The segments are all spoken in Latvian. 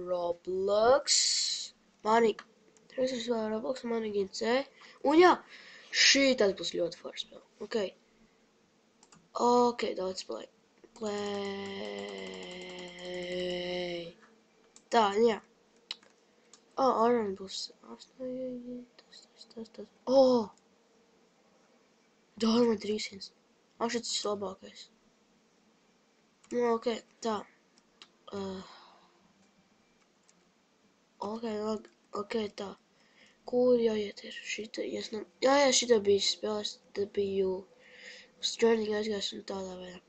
Roblox. Mani. Tur es vēl Roblox, mani gincē. Un jā, šī tad būs ļoti forša spēle. Ok. Ok, daudz play. Play. Tā, jā. Aran būs. Tas. Dormant Rīsins. Šis ir labākais. Nu, ok, tā. Ok, tā. Kur jāiet ir? Šita, jā, šita bija spēles, tad biju uz training aizgājis un tādā veidā.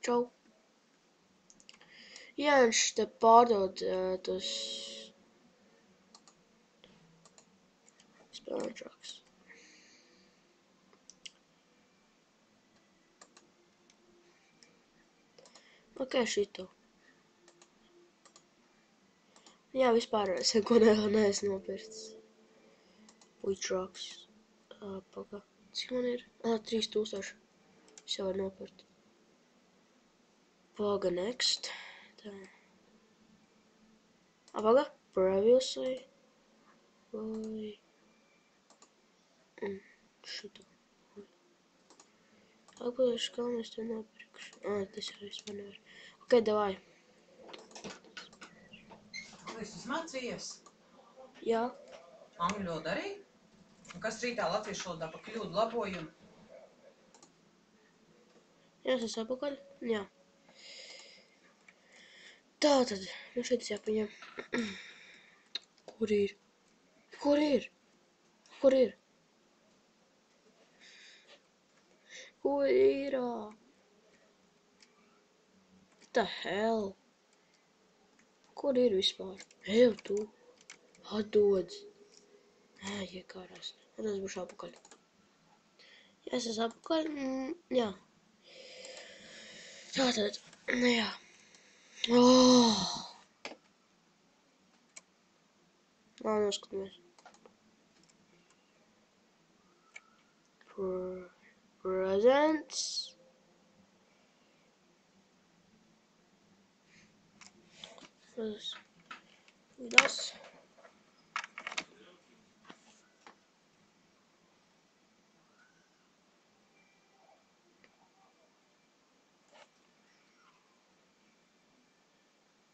Čau. Jā, viņš te pārdod tos spēlēšāks. Ok, šito. Jā, vispār es neko neesmu nopircis. Trucks. Paga. Cik man ir? 3000. Es jau varu nopirkt. Paga, next. Tā. Paga. Previously. Vai. Šito. Apgādāšu, kā mēs to nopirkšu. Tas jau vispār nevar. Ok, davai. Visus mācījies? Jā. Angļu valodu arī? Un kas rītā latviešu valodā pa kļūdu labojumu? Jā, es esmu apakaļ. Jā. Tātad, nu šeit jāpaņem. Kur ir? Kur ir? Kur ir? Kur ir? What the hell? Kur ir vispār? Ev, tu. Atdod. Iekārās. Un es būšu apakaļ. Jā, es esmu apakaļ. Jā. Tātad, jā. Labi, noskatāmies. Presents. Das.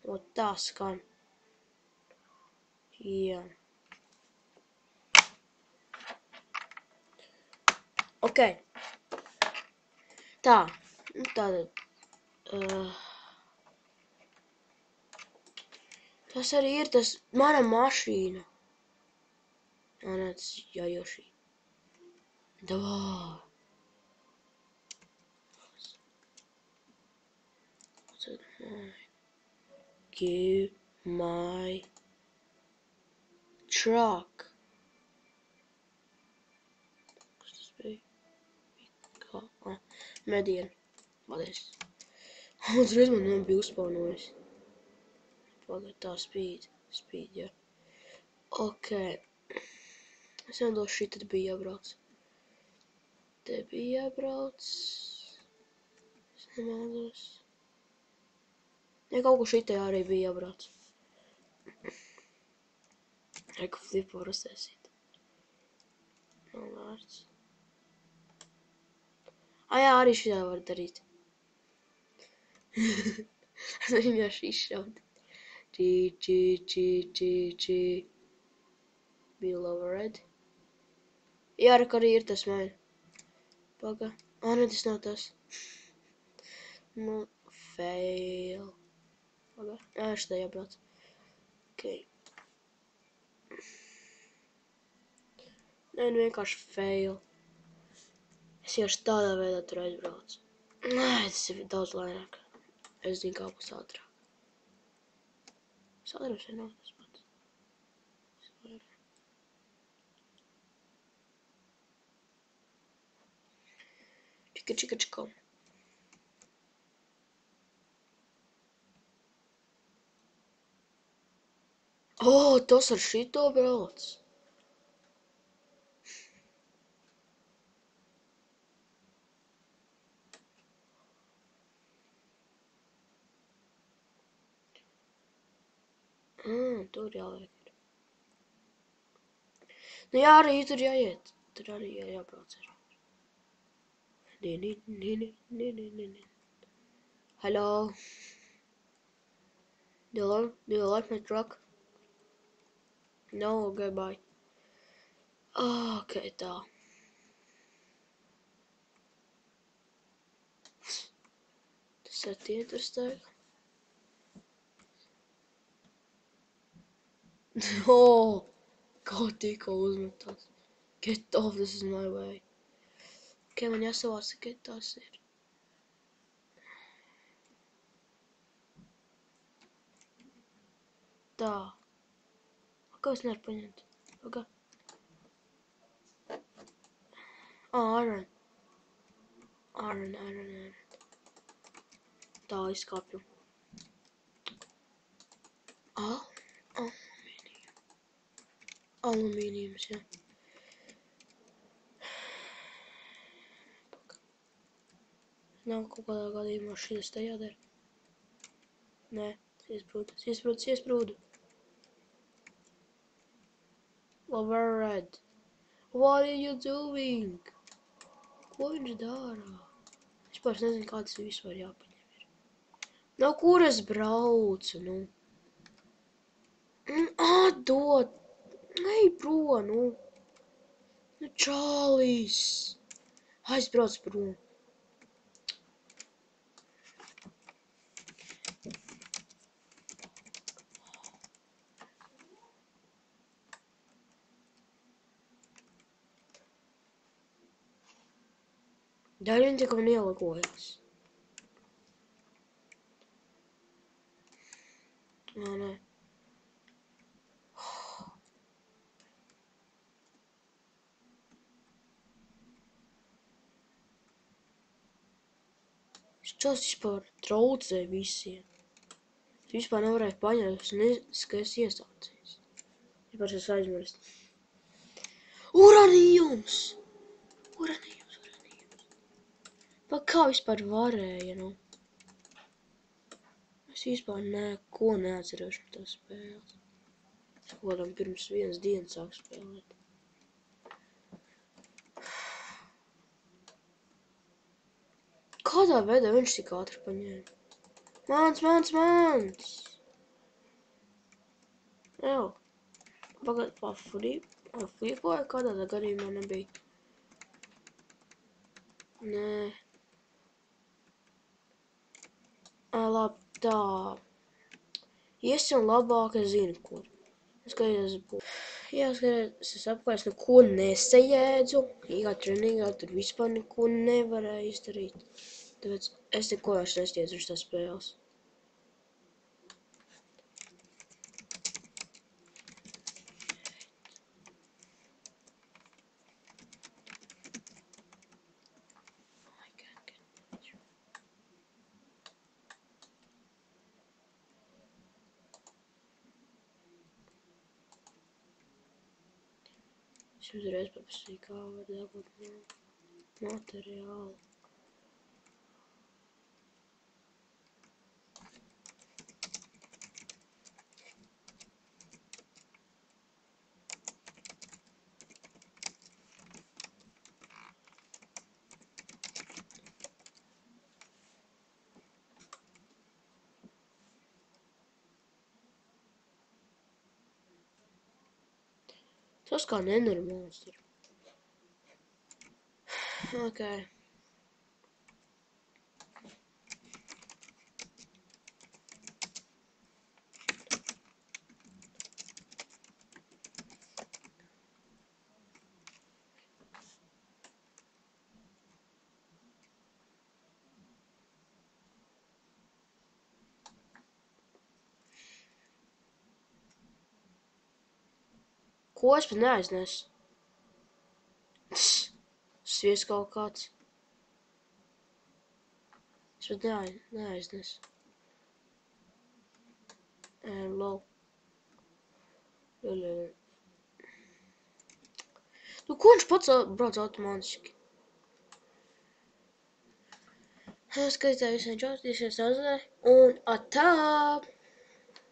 O, tā skan. Jā. Ok. Tā. Tātad. Tas arī ir tas mana mašīna. Nē, tas Jājoši. Davā. Give my truck. Kas tas bija? Median. Paldies. Uzreiz man nebija uzspaunojis. Pagad tā spīd, jā. Ok. Es nedošu, šī tad bija jābrauc. Te bija jābrauc. Es nemaldos. Ja kaut kur šitajā arī bija jābrauc. Reku flipu var uztaisīt. Nav vārds. Jā, arī šitā var darīt. Es vienkārši izšaut. G. Below red. Jā, rek arī ir tas man. Paga. Ne, tas nav tas. Nu, fail. Paga. Jā, šitā jābrauc. Ok. Nē, nu vienkārši fail. Es jau tādā veidā tur aizbraucu. Nē, tas ir daudz lēnāk. Es zinu, kā būs ātrāk. Sādrums ir nav tas pats. Čika. Tas ar šito brauc. Tur jāliek. Nu jā, arī tur jāiet. Tur arī jābrauc ar. Hello. Do you like my truck? No, okay, bye. Okay, tā. Tas ir interesting. Oh, kā tikko uzmetās. Get off, this is my way. Okay, man jāsavāc, ka tas ir. Tā. Kā es nevaru paņemt? Pagā. Iron. Tā izkāpju. Alumīnijums, jā. Nav kaut kādā gadījumā šis te jādara. Nē, iesprūdu. Overhead. What are you doing? Ko viņš dara? Es pāris nezinu, kā tas vispār jāpaņem ir. No kur es braucu, nu? Atdod! Ej prom, nu! Nu, čālīs! Aizbrauc prom! Dēļ viņi tik man ielagojās. Nē. Tas vispār traucē visiem. Es vispār nevarēju paņemt, ka es iesaucies. Vispār es aizmirstu. Uranijums! Pa kā vispār varēja, nu? Es vispār neko neatceros par tās spēles. Es kodam pirms vienas dienas sāku spēlēt. Kādā veidā viņš tik ātri paņēma? Mans! Jau. Pagad, flīpoja, kādā gadījumā nebija. Nē. Labi, tā. Iesim labāk, es zinu, kur. Skaties, es apkārt neko nesajēdzu. Īkā trenīgā tur vispār neko nevarēju izdarīt. Tāpēc es neko vairs nestiedzu uz tās spēles. Es uzreiz paprasīju, kā var dabūt materiālu. Tas kā nenormāls ir. Okay. Ko es pat neaiznesu? Svies kaut kāds. Es pat neaiznesu. Low. Nu, ko viņš pats brauc automātiski? Skatītāji visiem čau, un atā!